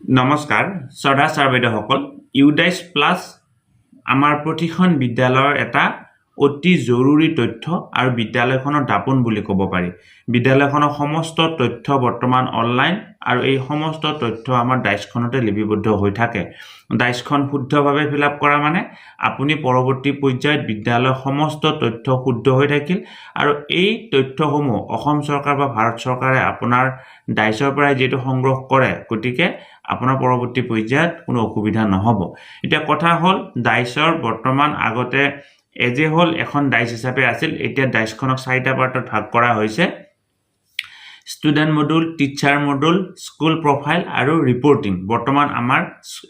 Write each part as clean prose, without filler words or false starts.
নমস্কাৰ সদা সাৰ্বৈদসকল UDISE plus আমাৰ প্ৰতিখন বিদ্যালয়ৰ এটা অতি জৰুৰী তথ্য আৰু বিদ্যালয়খনৰ দাপোন বুলি ক'ব পাৰি বিদ্যালয়খনৰ সমস্ত তথ্য বৰ্তমান অনলাইন আৰু এই সমস্ত তথ্য আমাৰ ডাইসখনতে লিপিবদ্ধ হৈ থাকে ডাইসখন শুদ্ধভাৱে ফিলআপ কৰা মানে আপুনি পৰৱৰ্তী পৰ্যায়ত বিদ্যালয়ৰ সমস্ত তথ্য শুদ্ধ হৈ থাকিল আৰু এই তথ্যসমূহ অসম চৰকাৰ বা ভাৰত চৰকাৰে আপোনাৰ ডাইসৰ পৰা যেটো সংগ্ৰহ কৰে গতিকে আপোনাৰ পৰৱৰ্তী পৰ্যায়ত কোনো অসুবিধা নহব এটা কথা হল ডাইসৰ বৰ্তমান আগতে এজে হল এখন ডাইস হিচাপে আছিল এতিয়া ডাইসখনক 4টা পাৰ্টত ভাগ কৰা হৈছে student module teacher module school profile আৰু reporting বৰ্তমান আমাৰ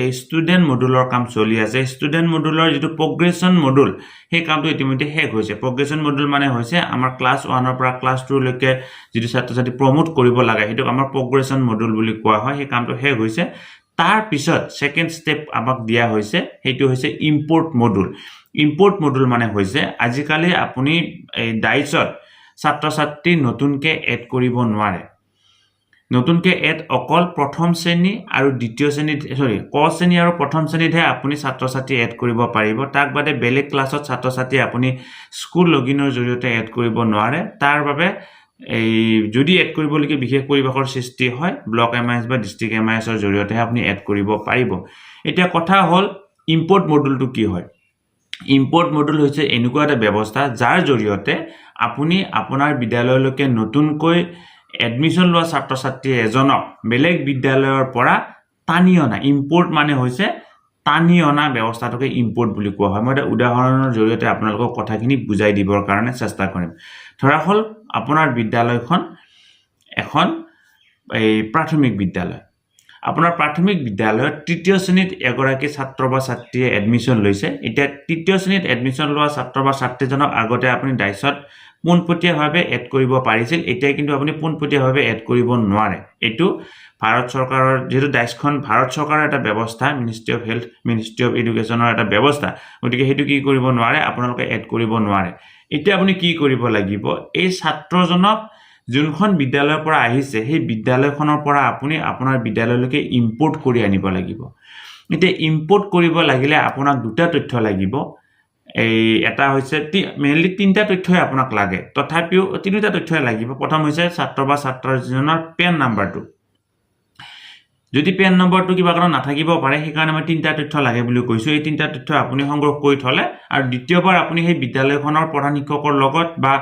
এই student moduleৰ কাম চলি আছে student moduleৰ যেটো progression module সেই কামটো ইতিমধ্যে শেষ হৈছে progression module মানে হৈছে আমাৰ ক্লাস 1 ৰ পৰা ক্লাস 2 লৈকে যেটো ছাত্ৰ-ছাত্ৰী প্ৰমোট কৰিব লাগে হেতু আমাৰ progression module বুলি কোৱা হয় সেই কামটো শেষ হৈছে তাৰ পিছত সেকেন্ড স্টেপ আমাক দিয়া হৈছে হেতু হৈছে import module মানে হৈছে আজিকালি আপুনি এই ডাইসত ছাত্ৰ-ছাত্ৰী নতুনকে এড কৰিব নোৱাৰে নতুনকে এড অকল প্ৰথম শ্ৰেণী আৰু দ্বিতীয় শ্ৰেণী ক শ্ৰেণী আৰু প্ৰথম শ্ৰেণীতহে আপুনি ছাত্ৰ-ছাত্ৰী এড কৰিব পাৰিব তাক বাদে বেলেগ ক্লাছত ছাত্ৰ-ছাত্ৰী আপুনি স্কুল লগইনৰ জৰিয়তে এড কৰিব নোৱাৰে তাৰ বাবে এই যদি এড কৰিবলকে বিশেষ পৰিবেশৰ সৃষ্টি হয় ব্লক এমআইএস বা ডিস্ট্ৰিক্ট এমআইএসৰ জৰিয়তে আপুনি এড কৰিব পাৰিব এতিয়া কথা হল ইম্পোৰ্ট মডুলটো কি হয় ইম্পোৰ্ট মডুল হৈছে এনেকুৱা এটা ব্যৱস্থা যাৰ জৰিয়তে আপুনি আপোনাৰ বিদ্যালয়লৈকে নতুনকৈ এডমিশন লোৱা ছাত্ৰ-ছাত্ৰী এজনক বেলেগ বিদ্যালয়ৰ পৰা টানি অনা ইম্পোৰ্ট মানে হৈছে টানি অনা ব্যৱস্থাটোকে ইম্পোৰ্ট বুলি কোৱা হয় মই এটা উদাহৰণৰ জৰিয়তে আপোনালোকক কথাখিনি বুজাই দিবৰ কাৰণে চেষ্টা কৰিম ধৰা হল আপোনাৰ বিদ্যালয়খন এখন এই প্ৰাথমিক বিদ্যালয় আপোনাৰ প্ৰাথমিক বিদ্যালয়ত তৃতীয় শ্ৰেণীত এগৰাকী ছাত্ৰ বা ছাত্ৰীয়ে এডমিশন লৈছে এতিয়া তৃতীয় শ্ৰেণীত এডমিশন লোৱা ছাত্ৰ বা ছাত্ৰীজনক আগতে আপুনি ডাইসত পোনপটীয়াভাৱে এড কৰিব পাৰিছিল এতিয়া কিন্তু আপুনি পোনপটীয়াভাৱে এড কৰিব নোৱাৰে এটো ভাৰত চৰকাৰৰ যেটো ডাইসখন ভাৰত চৰকাৰৰ এটা ব্যৱস্থা ministry of health ministry of এডুকেশনৰ এটা ব্যৱস্থা গতিকে হেতু কি কৰিব নোৱাৰে আপোনালোকে এড কৰিব নোৱাৰে এতিয়া আপুনি কি কৰিব লাগিব এই ছাত্ৰজনক যোনখন বিদ্যালয়ৰ পৰা আহিছে সেই বিদ্যালয়খনৰ পৰা আপুনি আপোনাৰ বিদ্যালয়লৈকে ইম্পোৰ্ট কৰি আনিব লাগিব এতিয়া ইম্পোৰ্ট কৰিব লাগিলে আপোনাক দুটা তথ্য লাগিব এই এটা হৈছে মেইনলি তিনটা তথ্যই আপোনাক লাগে তথাপিও তিনিটা তথ্যই লাগিব প্ৰথম হৈছে ছাত্ৰ বা ছাত্ৰীজনৰ পেন নাম্বাৰটো যদি পেন নম্বৰটো কিবা কাৰণ নাথাকিব পাৰে সেই কাৰণে মই তিনটা তথ্য লাগে বুলি কৈছো এই তিনটা তথ্য আপুনি সংগ্ৰহ কৰি থলে আৰু দ্বিতীয়বাৰ আপুনি সেই বিদ্যালয়খনৰ প্ৰধান শিক্ষকৰ লগত বা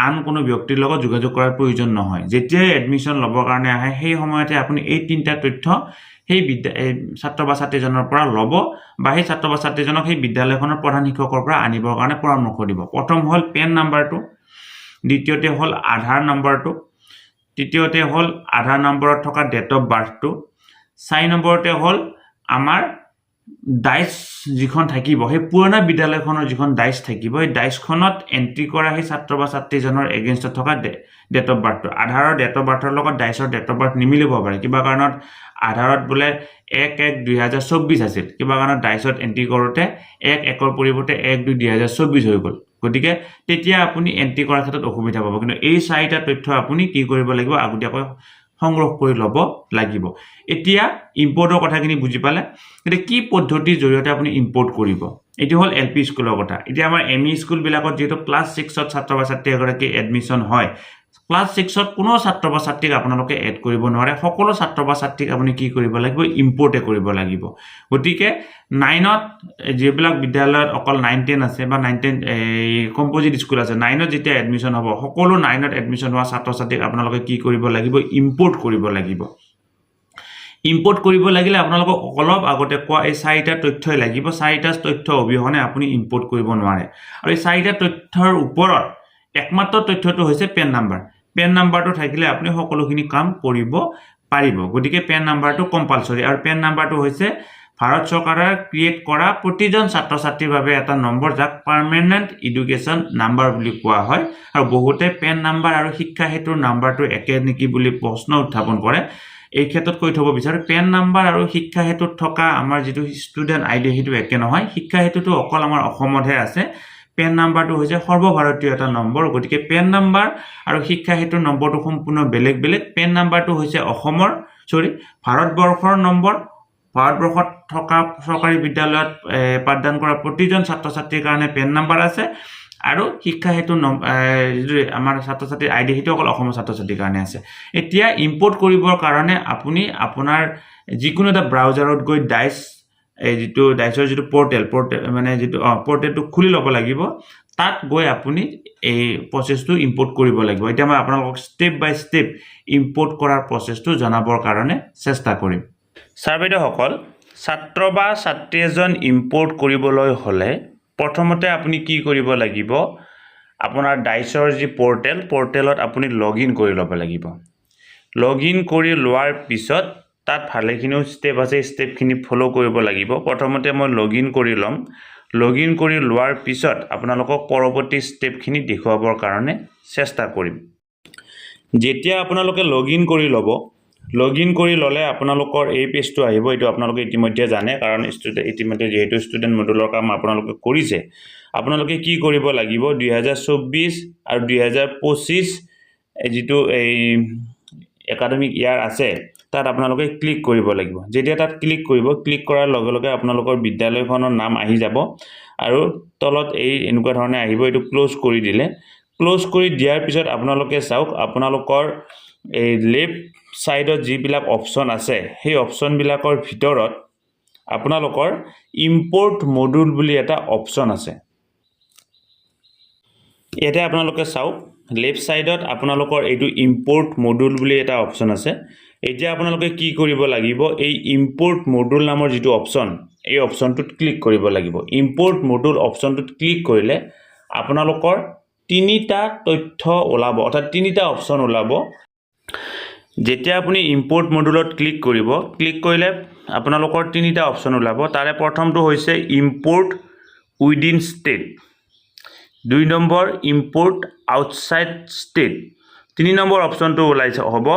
আন কোনো ব্যক্তিৰ লগত যোগাযোগ কৰাৰ প্ৰয়োজন নহয় যেতিয়া এডমিশন লবৰ কাৰণে আহে সেই সময়তে আপুনি এই তিনটা তথ্য সেই ছাত্ৰ বা ছাত্ৰীজনৰ পৰা লব বা সেই ছাত্ৰ বা ছাত্ৰীজনক সেই বিদ্যালয়খনৰ প্ৰধান শিক্ষকৰ পৰা আনিবৰ কাৰণে পৰামৰ্শ দিব প্ৰথম হল পেন নাম্বাৰটো দ্বিতীয়তে হল আধাৰ নাম্বাৰটো তৃতীয়তে হল আধাৰ নম্বৰত থকা ডেট অফ বাৰ্থটো 4 নম্বৰতে হল আমাৰ ডাইস যিখন থাকিব সেই পুৰণা বিদ্যালয়খনৰ যিখন ডাইস থাকিব এই ডাইসখনত এন্ট্ৰি কৰা সেই ছাত্ৰ বা ছাত্ৰীজনৰ এগেইনষ্টত থকা ডেট অফ বাৰ্থটো আধাৰৰ ডেট অফ বাৰ্থৰ লগত ডাইসৰ ডেট অফ বাৰ্থ নিমিলিব পাৰে কিবা কাৰণত আধাৰত বলে 1/1/2024 আছিল কিবা কাৰণত ডাইসত এন্ট্ৰি কৰোতে 1/1 ৰ পৰিৱৰ্তে 1/2/2024 হৈ গল গতিকে তেতিয়া আপুনি এন্ট্ৰি কৰাৰ ক্ষেত্ৰত অসুবিধা পাব কিন্তু এই 4টা তথ্য আপুনি কি কৰিব লাগিব আগতীয়াকৈ সংগ্ৰহ কৰি লব লাগিব এতিয়া ইম্পোৰ্টৰ কথাখিনি বুজি পালে এটা কি পদ্ধতিৰ জৰিয়তে আপুনি ইম্পোৰ্ট কৰিব এটি হল এলপি স্কুলৰ কথা এতিয়া আমাৰ এমই স্কুল বিলাকত যেটো ক্লাস 6ত ছাত্ৰ বা ছাত্ৰী এগৰাকী এডমিশন হয় ক্লাস 6ত কোনো ছাত্ৰ বা ছাত্ৰীক আপোনালোকে এড কৰিব নোৱাৰে সকলো ছাত্ৰ বা ছাত্ৰীক আপুনি কি কৰিব লাগিব ইম্পোৰ্টে কৰিব লাগিব গতিকে 9ত যেবিলাক বিদ্যালয়ত অকল 9-10 আছে বা 9-10 কম্পোজিট স্কুল আছে 9ত যেতিয়া এডমিশন হ'ব সকলো 9ত এডমিশন হোৱা ছাত্ৰ ছাত্ৰীক আপোনালোকে কি কৰিব লাগিব ইম্পোৰ্ট কৰিব লাগিব ইম্পোৰ্ট কৰিব লাগিলে আপোনালোকক অলপ আগতে কোৱা এই 4টা তথ্যই লাগিব 4টা তথ্য অবিহনে আপুনি ইম্পোৰ্ট কৰিব নোৱাৰে আৰু এই 4টা তথ্যৰ ওপৰত একমাত্ৰ তথ্যটো হৈছে পেন নাম্বাৰটো থাকিলে আপুনি সকলোখিনি কাম কৰিব পাৰিব গতিকে পেন নাম্বাৰটো কম্পালসৰি আৰু পেন নাম্বাৰটো হৈছে ভাৰত চৰকাৰৰ ক্ৰিয়েট কৰা প্ৰতিজন ছাত্ৰ-ছাত্ৰীৰ বাবে এটা নম্বৰ যাক পাৰ্মানেন্ট এডুকেশন নাম্বাৰ বুলি কোৱা হয় আৰু বহুতে পেন নাম্বাৰ আৰু শিক্ষা হেতুৰ নাম্বাৰটো একে নেকি বুলি প্ৰশ্ন উত্থাপন কৰে এই ক্ষেত্ৰত কৈ থব বিচাৰো পেন নাম্বাৰ আৰু শিক্ষা হেতুত থকা আমাৰ যেটো ষ্টুডেন্ট আইডি হেতু একে নহয় শিক্ষা হেতুটো অকল আমাৰ অসমতহে আছে পেন নাম্বাৰটো হৈছে সৰ্বভাৰতীয় এটা নম্বৰ গতিকে পেন নাম্বাৰ আৰু শিক্ষা হেতুৰ নম্বৰটো সম্পূৰ্ণ বেলেগ পেন নাম্বাৰটো হৈছে অসমৰ ভাৰতবৰ্ষৰ নম্বৰ ভাৰতবৰ্ষত থকা চৰকাৰী বিদ্যালয়ত পাঠদান কৰা প্ৰতিজন ছাত্ৰ ছাত্ৰীৰ কাৰণে পেন নাম্বাৰ আছে আৰু শিক্ষা হেতু আমাৰ ছাত্ৰ ছাত্ৰীৰ আইডি হেতু অকল অসমৰ ছাত্ৰ ছাত্ৰীৰ কাৰণে আছে এতিয়া ইম্পোৰ্ট কৰিবৰ কাৰণে আপুনি আপোনাৰ যিকোনো এটা ব্ৰাউজাৰত গৈ ডাইচ যেটো ডাইচৰ যেটো পোৰ্টেল মানে যেটো পোৰ্টেলটো খুলি ল'ব লাগিব তাত গৈ আপুনি এই প্ৰসেসটো ইম্পোৰ্ট কৰিব লাগিব এতিয়া মই আপোনালোকক স্টেপ বাই স্টেপ ইম্পোৰ্ট কৰাৰ প্ৰসেসটো জনাবৰ কাৰণে চেষ্টা কৰিম ছাৰবেদসকল ছাত্ৰ বা ছাত্ৰী এজন ইম্পোৰ্ট কৰিবলৈ হলে প্ৰথমতে আপুনি কি কৰিব লাগিব আপোনাৰ ডাইচৰ যি পোৰ্টেলত আপুনি লগইন কৰি ল'ব লাগিব লগইন কৰি লোৱাৰ পিছত তাত ভালেখিনিও স্টেপ আছে স্টেপখিনি ফলো কৰিব লাগিব প্ৰথমতে মই লগইন কৰি লম লগইন কৰি লোৱাৰ পিছত আপোনালোকক পৰৱৰ্তী স্টেপখিনি দেখুৱাবৰ কাৰণে চেষ্টা কৰিম যেতিয়া আপোনালোকে লগইন কৰি ল'ব লগইন কৰি ললে আপোনালোকৰ এই পেজটো আহিব এটো আপোনালোকে ইতিমধ্যে জানে কাৰণ ইতিমধ্যে যেহেতু ষ্টুডেন্ট মডুলৰ কাম আপোনালোকে কৰিছে আপোনালোকে কি কৰিব লাগিব 2024 আৰু 2025 যেটো এই একাডেমিক ইয়াৰ আছে তাত আপোনালোকে ক্লিক কৰিব লাগিব যেতিয়া তাত ক্লিক কৰিব ক্লিক কৰাৰ লগে লগে আপোনালোকৰ বিদ্যালয়খনৰ নাম আহি যাব আৰু তলত এই এনেকুৱা ধৰণে আহিব এটো ক্লোজ কৰি দিলে ক্লোজ কৰি দিয়াৰ পিছত আপোনালোকে চাওক আপোনালোকৰ এই লেফট সাইডত যিবিলাক অপচন আছে সেই অপচন বিলাকৰ ভিতৰত আপোনালোকৰ ইম্পোৰ্ট মডুল বুলি এটা অপচন আছে এটা আপোনালোকে চাওক লেফট সাইডত আপোনালোকৰ এইটো ইম্পোৰ্ট মডুল বুলি এটা অপচন আছে এতিয়া আপোনালোকে কি কৰিব লাগিব এই ইম্পোৰ্ট মডুল নামৰ যেটো অপচন এই অপচনটোত ক্লিক কৰিব লাগিব ইম্পোৰ্ট মডুল অপচনটোত ক্লিক কৰিলে আপোনালোকৰ তিনিটা তথ্য ওলাব অৰ্থাৎ তিনিটা অপচন ওলাব যেতিয়া আপুনি ইম্পোৰ্ট মডুলত ক্লিক কৰিব ক্লিক কৰিলে আপোনালোকৰ তিনিটা অপচন ওলাব তাৰে প্ৰথমটো হৈছে import within state 2 number import outside state 3 number অপচনটো ওলাইছে হ'ব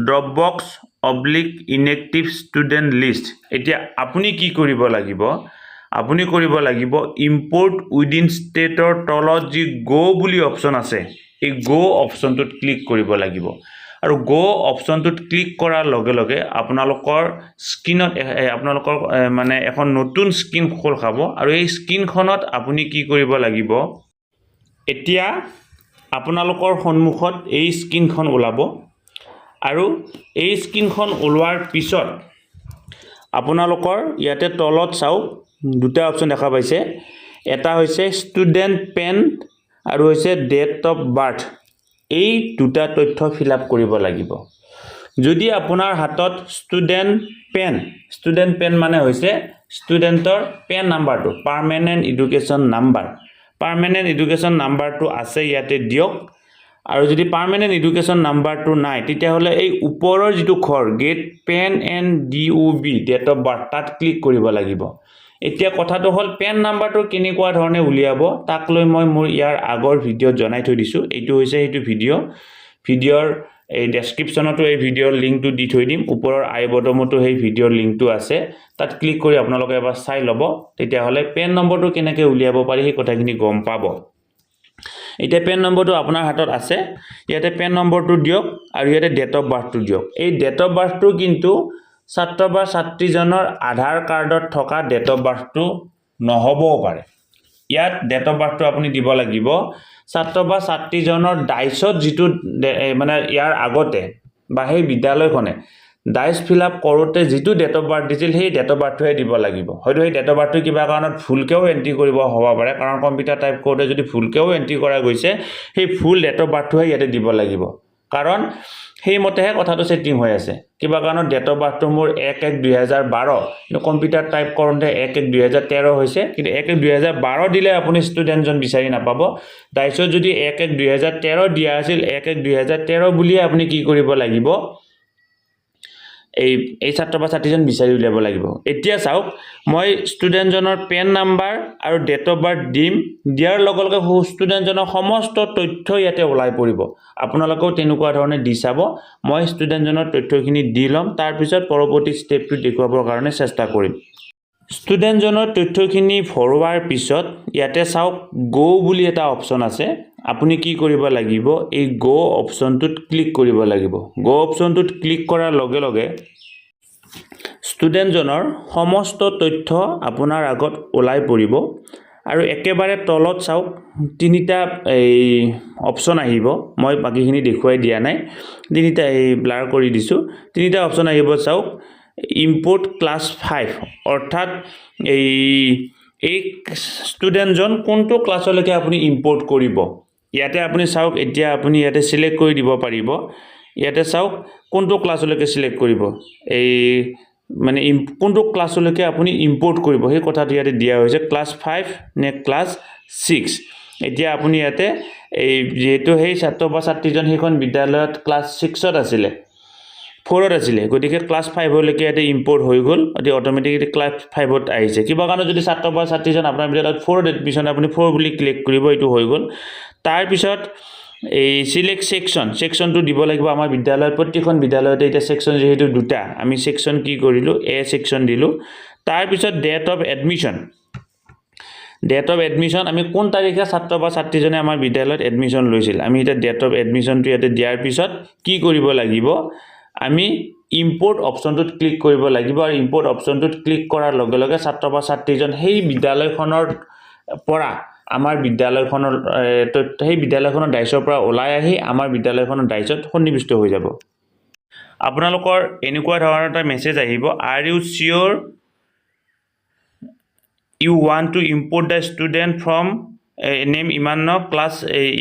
ড্ৰপবক্স ইনএক্টিভ ষ্টুডেন্ট লিষ্ট এতিয়া আপুনি কি কৰিব লাগিব আপুনি কৰিব লাগিব ইম্পোৰ্ট উইদিন ষ্টেটৰ তলত যি গো বুলি অপচন আছে এই গো অপচনটোত ক্লিক কৰিব লাগিব আৰু গো অপচনটোত ক্লিক কৰাৰ লগে লগে আপোনালোকৰ স্ক্ৰিনত আপোনালোকৰ মানে এখন নতুন স্ক্ৰিন খোল খাব আৰু এই স্ক্ৰিনখনত আপুনি কি কৰিব লাগিব এতিয়া আপোনালোকৰ সন্মুখত এই স্ক্ৰিনখন ওলাব আৰু এই স্ক্ৰিনখন ওলোৱাৰ পিছত আপোনালোকৰ ইয়াতে তলত চাওক দুটা অপচন দেখা পাইছে এটা হৈছে ষ্টুডেন্ট পেন আৰু হৈছে ডেট অফ বাৰ্থ এই দুটা তথ্য ফিল আপ কৰিব লাগিব যদি আপোনাৰ হাতত ষ্টুডেন্ট পেন মানে হৈছে ষ্টুডেন্টৰ পেন নাম্বাৰটো পাৰ্মানেন্ট এডুকেশন নাম্বাৰটো আছে ইয়াতে দিয়ক আৰু যদি পাৰ্মানেন্ট এডুকেশন নাম্বাৰটো নাই তেতিয়া হলে এই ওপৰৰ যেটো খৰ get PAN and DOB date of birth তাত ক্লিক কৰিব লাগিব এতিয়া কথাটো হল পেন নাম্বাৰটো কেনেকুৱা ধৰণে উলিয়াব তাক লৈ মই মোৰ ইয়াৰ আগৰ ভিডিঅ' জনাই থৈ দিছো এইটো হৈছে এইটো ভিডিঅ'ৰ এই ডেসক্ৰিপচনতো এই ভিডিঅ'ৰ লিংকটো দি থৈ দিম ওপৰৰ আই বটমতো এই ভিডিঅ'ৰ লিংকটো আছে তাত ক্লিক কৰি আপোনালোকে এবাৰ চাই ল'ব তেতিয়া হলে পেন নম্বৰটো কেনেকৈ উলিয়াব পাৰি এই কথাখিনি গম পাব এতিয়া পেন নম্বৰটো আপোনাৰ হাতত আছে ইয়াতে পেন নম্বৰটো দিয়ক আৰু ইয়াতে ডেট অফ বাৰ্থটো দিয়ক এই ডেট অফ বাৰ্থটো কিন্তু ছাত্ৰ বা ছাত্ৰীজনৰ আধাৰ কাৰ্ডত থকা ডেট অফ বাৰ্থটো নহবও পাৰে ইয়াত ডেট অফ বাৰ্থটো আপুনি দিব লাগিব ছাত্ৰ বা ছাত্ৰীজনৰ ডাইচত যেটো মানে ইয়াৰ আগতে বা সেই বিদ্যালয়খনে ডাইচ ফিল আপ কৰোতে যেটো ডেট অফ বাৰ্থ দিছিল সেই ডেট অফ বাৰ্থটোহে দিব লাগিব হয়তো সেই ডেট অফ বাৰ্থটো কিবা কাৰণত ভুলকেও এন্ট্ৰি কৰিব হ'ব পাৰে কাৰণ কম্পিউটাৰ টাইপ কৰোতে যদি ভুলকেও এন্ট্ৰি কৰা গৈছে সেই ফুল ডেট অফ বাৰ্থটোহে ইয়াতে দিব লাগিব কাৰণ সেই মতেহে কথাটো সেটিং হৈ আছে কিবা কাৰণত ডেট অফ বাৰ্থটো মোৰ 1/1/2012 কিন্তু কম্পিউটাৰ টাইপ কৰোতে 1/1/2013 হৈছে কিন্তু 1/1/2012 দিলে আপুনি ষ্টুডেন্টজন বিচাৰি নাপাব ডাইচত যদি 1/1/2013 দিয়া আছিল 1/1/2013 বুলি আপুনি কি কৰিব লাগিব এই ছাত্ৰ বা ছাত্ৰীজন বিচাৰি উলিয়াব লাগিব এতিয়া চাওক মই ষ্টুডেন্টজনৰ পেন নাম্বাৰ আৰু ডেট অফ বাৰ্থ দিম দিয়াৰ লগে লগে ষ্টুডেন্টজনৰ সমস্ত তথ্য ইয়াতে ওলাই পৰিব আপোনালোকেও তেনেকুৱা ধৰণে দি চাব মই ষ্টুডেন্টজনৰ তথ্যখিনি দি লম তাৰ পিছত পৰৱৰ্তী ষ্টেপটো দেখুৱাবৰ কাৰণে চেষ্টা কৰিম ষ্টুডেণ্টজনৰ তথ্যখিনি ভৰোৱাৰ পিছত ইয়াতে চাওক গো বুলি এটা অপশ্যন আছে আপুনি কি কৰিব লাগিব এই গো অপশ্যনটোত ক্লিক কৰিব লাগিব গো অপশ্যনটোত ক্লিক কৰাৰ লগে লগে ষ্টুডেণ্টজনৰ সমস্ত তথ্য আপোনাৰ আগত ওলাই পৰিব আৰু একেবাৰে তলত চাওক তিনিটা এই অপশ্যন আহিব মই বাকিখিনি দেখুৱাই দিয়া নাই তিনিটা এই ব্লাৰ কৰি দিছো তিনিটা অপশ্যন আহিব চাওক import class 5 অৰ্থাৎ এই ষ্টুডেণ্টজন কোনটো ক্লাছলৈকে আপুনি ইম্পোৰ্ট কৰিব ইয়াতে আপুনি চাওক এতিয়া আপুনি ইয়াতে সিলেক্ট কৰি দিব পাৰিব ইয়াতে চাওক কোনটো ক্লাছলৈকে সিলেক্ট কৰিব এই মানে কোনটো ক্লাছলৈকে আপুনি ইম্পোৰ্ট কৰিব সেই কথাটো ইয়াতে দিয়া হৈছে ক্লাছ 5 নে ক্লাছ 6 এতিয়া আপুনি ইয়াতে এই যেটো সেই ছাত্ৰ বা ছাত্ৰীজন সেইখন বিদ্যালয়ত ক্লাছ 6ত আছিল 4ত আছিল গতিকে ক্লাছ 5 লৈকে ইয়াতে ইম্পোৰ্ট হৈ গল অতি অটোমেটিক্যালি ক্লাছ 5ত আহিছে কিবা কাৰণে যদি ছাত্ৰ বা ছাত্ৰীজন আপোনাৰ বিদ্যালয়ত 4ত এডমিশন আপুনি 4 বুলি ক্লিক কৰিব এটো হৈ গল তাৰ পিছত এই সিলেক্ট সেকশনটো দিব লাগিব আমাৰ বিদ্যালয়ত প্ৰতিখন বিদ্যালয়তে এটা সেকশন যেহেতু দুটা আমি সেকশন কি কৰিলো এ সেকশন দিলো তাৰ পিছত ডেট অফ এডমিশন আমি কোন তাৰিখে ছাত্ৰ বা ছাত্ৰীজনে আমাৰ বিদ্যালয়ত এডমিশন লৈছিল আমি এটা ডেট অফ এডমিশনটো ইয়াতে দিয়াৰ পিছত কি কৰিব লাগিব আমি ইম্পোৰ্ট অপশ্যনটোত ক্লিক কৰিব লাগিব আৰু ইম্পোৰ্ট অপশ্যনটোত ক্লিক কৰাৰ লগে লগে ছাত্ৰ বা ছাত্ৰীজন সেই বিদ্যালয়খনৰ পৰা আমাৰ বিদ্যালয়খনৰ সেই বিদ্যালয়খনৰ ডাইছৰ পৰা ওলাই আহি আমাৰ বিদ্যালয়খনৰ ডাইছত সন্নিবিষ্ট হৈ যাব আপোনালোকৰ এনেকুৱা ধৰণৰ এটা মেছেজ আহিব are you sure you want to import the student from name ইমানক ক্লাছ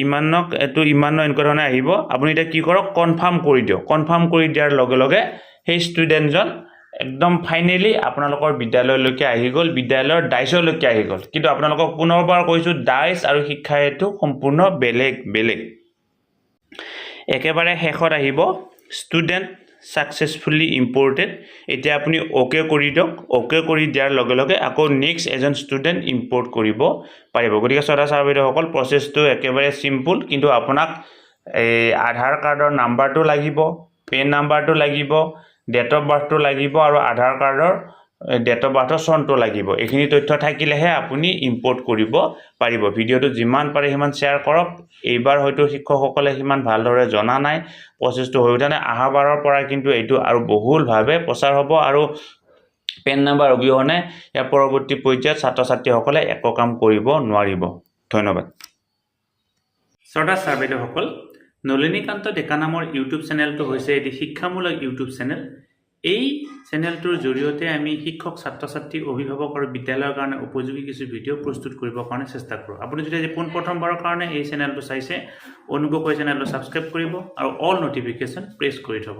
ইমানক এটো ইমানক এনেকুৱা ধৰণে আহিব আপুনি এটা কি কৰক কনফাৰ্ম কৰি দিও কনফাৰ্ম কৰি দিয়াৰ লগে লগে সেই ষ্টুডেণ্টজন একদম ফাইনালি আপোনালোকৰ বিদ্যালয়লৈকে আহি গল বিদ্যালয়ৰ ডাইছলৈকে আহি গল কিন্তু আপোনালোকক পুনৰবাৰ কৈছো ডাইছ আৰু শিক্ষা হেতু সম্পূৰ্ণ বেলেগ একেবাৰে শেষত আহিব ষ্টুডেণ্ট successfully imported এতিয়া আপুনি ওকে কৰি দিওক ওকে কৰি দিয়াৰ লগে লগে আকৌ নেক্সট এজন ষ্টুডেণ্ট ইম্পোৰ্ট কৰিব পাৰিব গতিকে সদা ছাৰবিদসকল প্ৰসেসটো একেবাৰে সিম্পল কিন্তু আপোনাক এই আধাৰ কাৰ্ডৰ নাম্বাৰটো লাগিব পেন নাম্বাৰটো লাগিব ডেট অফ বাৰ্থটো লাগিব আৰু আধাৰ কাৰ্ডৰ ডেট অফ বাৰ্থৰ চনটো লাগিব এইখিনি তথ্য থাকিলেহে আপুনি ইম্পোৰ্ট কৰিব পাৰিব ভিডিওটো যিমান পাৰে সিমান শেয়াৰ কৰক এইবাৰ হয়তো শিক্ষকসকলে সিমান ভালদৰে জনা নাই প্ৰসেসটো হৈ উঠা নাই আহাবাৰৰ পৰা কিন্তু এইটো আৰু বহুলভাৱে প্ৰচাৰ হ'ব আৰু পেন নাম্বাৰ অবিহনে ইয়াৰ পৰৱৰ্তী পৰ্যায়ত ছাত্ৰ ছাত্ৰীসকলে একো কাম কৰিব নোৱাৰিব ধন্যবাদ সদা ছাৰবিদসকল নলিনী কান্ত ডেকা নামৰ ইউটিউব চেনেলটো হৈছে এটি শিক্ষামূলক ইউটিউব চেনেল এই চেনেলটোৰ জৰিয়তে আমি শিক্ষক ছাত্ৰ ছাত্ৰী অভিভাৱক আৰু বিদ্যালয়ৰ কাৰণে উপযোগী কিছু ভিডিঅ' প্ৰস্তুত কৰিবৰ কাৰণে চেষ্টা কৰোঁ আপুনি যদি পোন প্ৰথমবাৰৰ কাৰণে এই চেনেলটো চাইছে অনুগ্ৰহ কৰি চেনেলটো সাবস্ক্ৰাইব কৰিব আৰু অল নটিফিকেশন প্ৰেছ কৰি থব